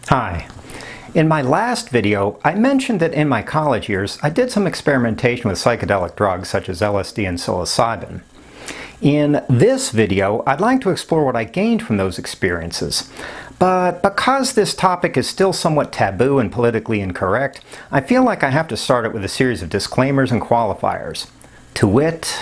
Hi. In my last video, I mentioned that in my college years, I did some experimentation with psychedelic drugs such as LSD and psilocybin. In this video, I'd like to explore what I gained from those experiences. But because this topic is still somewhat taboo and politically incorrect, I feel like I have to start it with a series of disclaimers and qualifiers. To wit,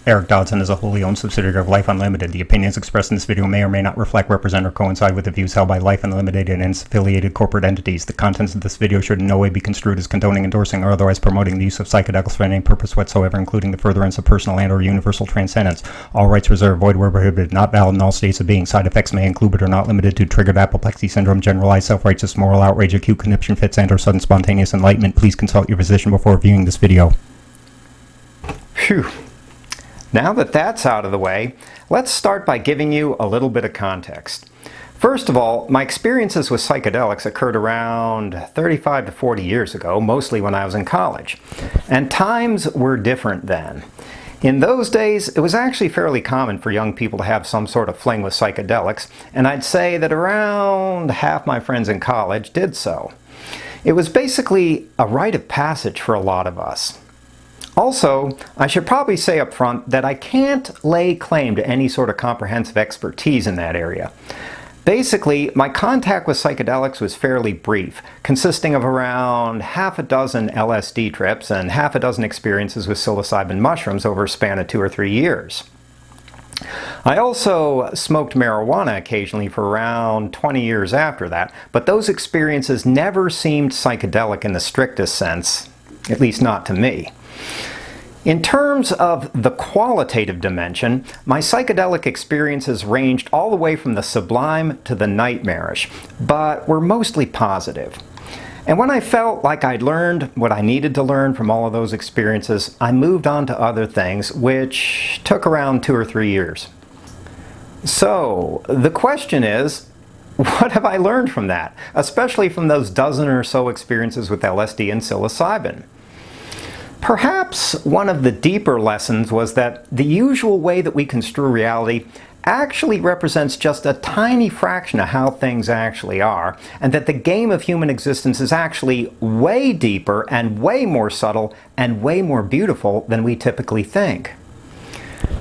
Eric Dodson is a wholly owned subsidiary of Life Unlimited. The opinions expressed in this video may or may not reflect, represent, or coincide with the views held by Life Unlimited and its affiliated corporate entities. The contents of this video should in no way be construed as condoning, endorsing, or otherwise promoting the use of psychedelics for any purpose whatsoever, including the furtherance of personal and/or universal transcendence. All rights reserved, void where prohibited, not valid in all states of being. Side effects may include but are not limited to triggered apoplexy syndrome, generalized self-righteous moral outrage, acute conniption fits, and/or sudden spontaneous enlightenment. Please consult your physician before viewing this video. Phew. Now that that's out of the way, let's start by giving you a little bit of context. First of all, my experiences with psychedelics occurred around 35 to 40 years ago, mostly when I was in college. And times were different then. In those days, it was actually fairly common for young people to have some sort of fling with psychedelics, and I'd say that around half my friends in college did so. It was basically a rite of passage for a lot of us. Also, I should probably say up front that I can't lay claim to any sort of comprehensive expertise in that area. Basically, my contact with psychedelics was fairly brief, consisting of around half a dozen LSD trips and half a dozen experiences with psilocybin mushrooms over a span of 2 or 3 years. I also smoked marijuana occasionally for around 20 years after that, but those experiences never seemed psychedelic in the strictest sense, at least not to me. In terms of the qualitative dimension, my psychedelic experiences ranged all the way from the sublime to the nightmarish, but were mostly positive. And when I felt like I'd learned what I needed to learn from all of those experiences, I moved on to other things, which took around 2 or 3 years. So, the question is, what have I learned from that, especially from those dozen or so experiences with LSD and psilocybin? Perhaps one of the deeper lessons was that the usual way that we construe reality actually represents just a tiny fraction of how things actually are, and that the game of human existence is actually way deeper and way more subtle and way more beautiful than we typically think.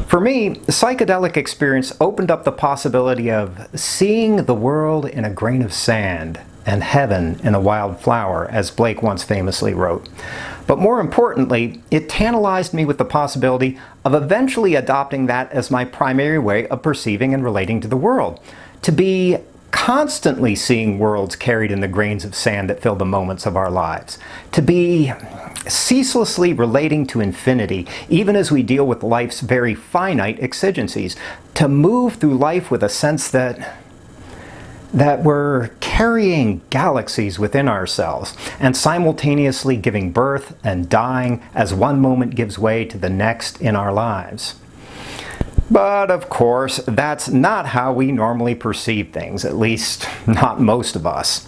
For me, the psychedelic experience opened up the possibility of seeing the world in a grain of sand and heaven in a wild flower, as Blake once famously wrote. But more importantly, it tantalized me with the possibility of eventually adopting that as my primary way of perceiving and relating to the world. To be constantly seeing worlds carried in the grains of sand that fill the moments of our lives. To be ceaselessly relating to infinity, even as we deal with life's very finite exigencies. To move through life with a sense that we're carrying galaxies within ourselves and simultaneously giving birth and dying as one moment gives way to the next in our lives. But of course, that's not how we normally perceive things, at least not most of us.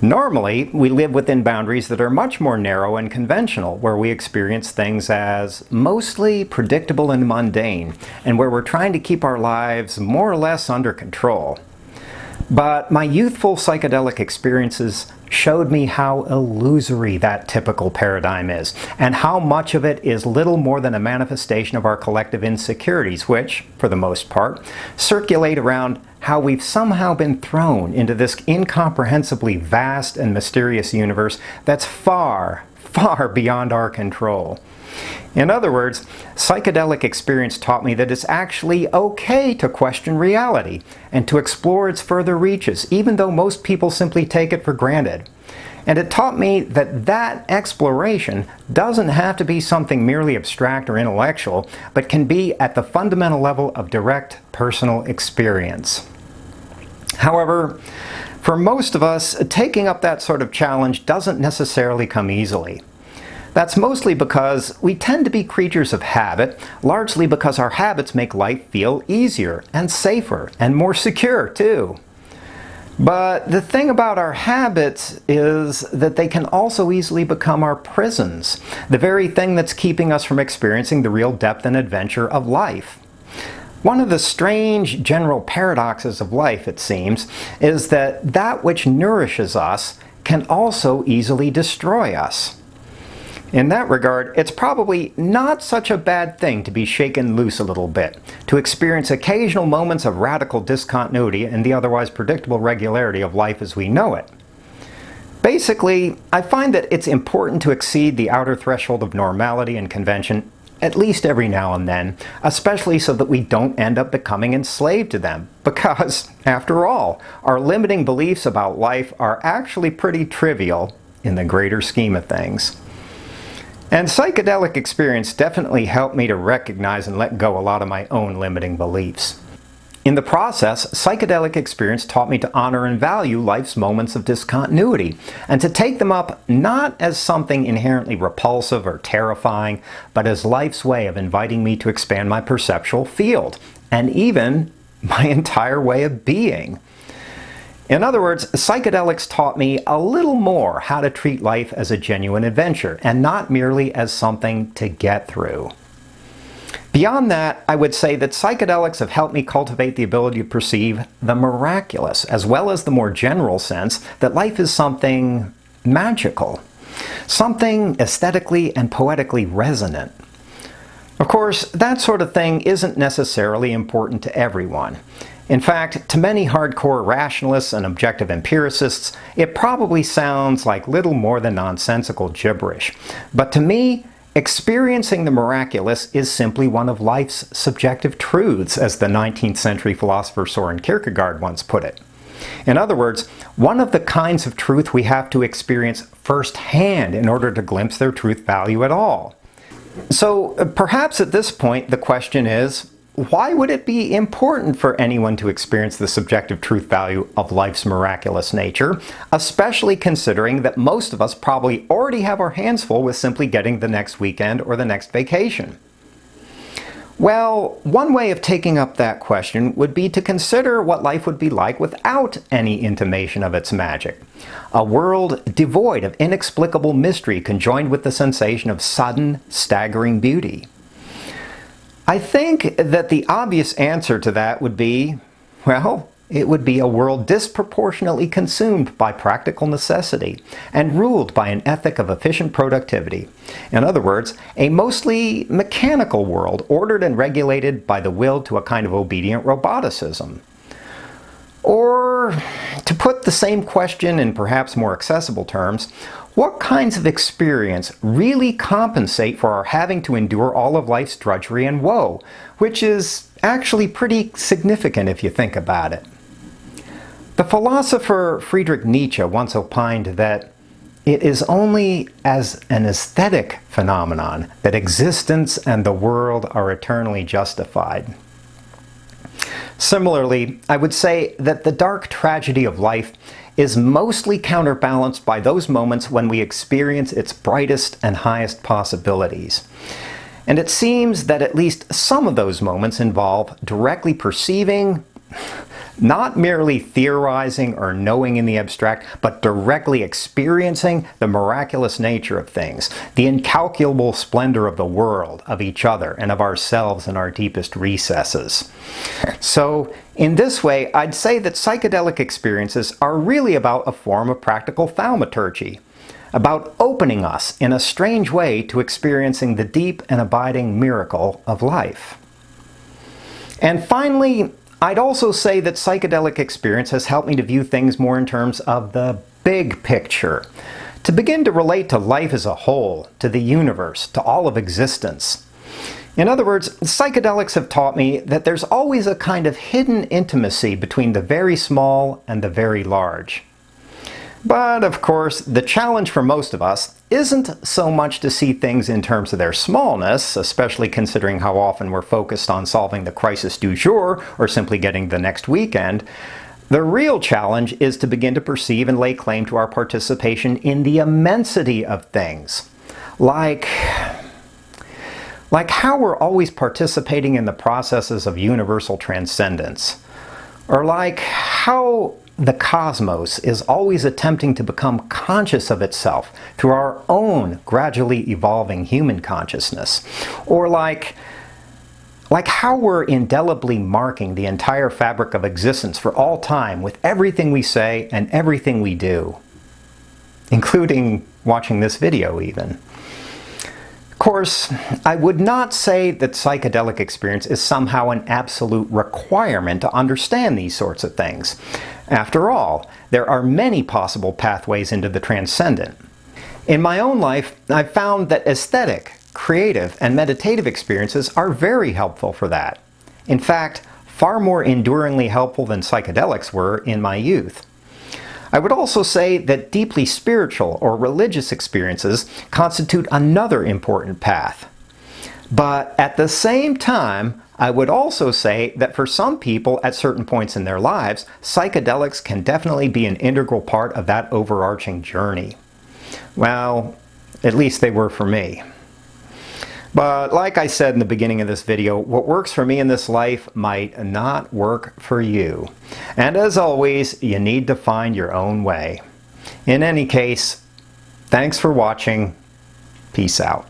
Normally, we live within boundaries that are much more narrow and conventional, where we experience things as mostly predictable and mundane, and where we're trying to keep our lives more or less under control. But my youthful psychedelic experiences showed me how illusory that typical paradigm is, and how much of it is little more than a manifestation of our collective insecurities, which, for the most part, circulate around how we've somehow been thrown into this incomprehensibly vast and mysterious universe that's far, far beyond our control. In other words, psychedelic experience taught me that it's actually okay to question reality and to explore its further reaches, even though most people simply take it for granted. And it taught me that that exploration doesn't have to be something merely abstract or intellectual, but can be at the fundamental level of direct personal experience. However, for most of us, taking up that sort of challenge doesn't necessarily come easily. That's mostly because we tend to be creatures of habit, largely because our habits make life feel easier and safer and more secure too. But the thing about our habits is that they can also easily become our prisons, the very thing that's keeping us from experiencing the real depth and adventure of life. One of the strange general paradoxes of life, it seems, is that that which nourishes us can also easily destroy us. In that regard, it's probably not such a bad thing to be shaken loose a little bit, to experience occasional moments of radical discontinuity in the otherwise predictable regularity of life as we know it. Basically, I find that it's important to exceed the outer threshold of normality and convention at least every now and then, especially so that we don't end up becoming enslaved to them. Because, after all, our limiting beliefs about life are actually pretty trivial in the greater scheme of things. And psychedelic experience definitely helped me to recognize and let go a lot of my own limiting beliefs. In the process, psychedelic experience taught me to honor and value life's moments of discontinuity, and to take them up not as something inherently repulsive or terrifying, but as life's way of inviting me to expand my perceptual field, and even my entire way of being. In other words, psychedelics taught me a little more how to treat life as a genuine adventure, and not merely as something to get through. Beyond that, I would say that psychedelics have helped me cultivate the ability to perceive the miraculous, as well as the more general sense that life is something magical, something aesthetically and poetically resonant. Of course, that sort of thing isn't necessarily important to everyone. In fact, to many hardcore rationalists and objective empiricists, it probably sounds like little more than nonsensical gibberish. But to me, experiencing the miraculous is simply one of life's subjective truths, as the 19th century philosopher Soren Kierkegaard once put it. In other words, one of the kinds of truth we have to experience firsthand in order to glimpse their truth value at all. So perhaps at this point the question is, why would it be important for anyone to experience the subjective truth value of life's miraculous nature, especially considering that most of us probably already have our hands full with simply getting the next weekend or the next vacation? Well, one way of taking up that question would be to consider what life would be like without any intimation of its magic. A world devoid of inexplicable mystery conjoined with the sensation of sudden, staggering beauty. I think that the obvious answer to that would be, well, it would be a world disproportionately consumed by practical necessity and ruled by an ethic of efficient productivity. In other words, a mostly mechanical world ordered and regulated by the will to a kind of obedient roboticism. Or, to put the same question in perhaps more accessible terms, what kinds of experience really compensate for our having to endure all of life's drudgery and woe, which is actually pretty significant if you think about it. The philosopher Friedrich Nietzsche once opined that it is only as an aesthetic phenomenon that existence and the world are eternally justified. Similarly, I would say that the dark tragedy of life is mostly counterbalanced by those moments when we experience its brightest and highest possibilities. And it seems that at least some of those moments involve directly perceiving, not merely theorizing or knowing in the abstract, but directly experiencing the miraculous nature of things, the incalculable splendor of the world, of each other, and of ourselves in our deepest recesses. So, in this way, I'd say that psychedelic experiences are really about a form of practical thaumaturgy, about opening us in a strange way to experiencing the deep and abiding miracle of life. And finally, I'd also say that psychedelic experience has helped me to view things more in terms of the big picture, to begin to relate to life as a whole, to the universe, to all of existence. In other words, psychedelics have taught me that there's always a kind of hidden intimacy between the very small and the very large. But, of course, the challenge for most of us isn't so much to see things in terms of their smallness, especially considering how often we're focused on solving the crisis du jour or simply getting the next weekend. The real challenge is to begin to perceive and lay claim to our participation in the immensity of things. Like how we're always participating in the processes of universal transcendence. Or like how the cosmos is always attempting to become conscious of itself through our own gradually evolving human consciousness. Or like Like how we're indelibly marking the entire fabric of existence for all time with everything we say and everything we do, including watching this video even. Of course, I would not say that psychedelic experience is somehow an absolute requirement to understand these sorts of things. After all, there are many possible pathways into the transcendent. In my own life, I've found that aesthetic, creative, and meditative experiences are very helpful for that. In fact, far more enduringly helpful than psychedelics were in my youth. I would also say that deeply spiritual or religious experiences constitute another important path. But at the same time, I would also say that for some people at certain points in their lives, psychedelics can definitely be an integral part of that overarching journey. Well, at least they were for me. But like I said in the beginning of this video, what works for me in this life might not work for you. And as always, you need to find your own way. In any case, thanks for watching. Peace out.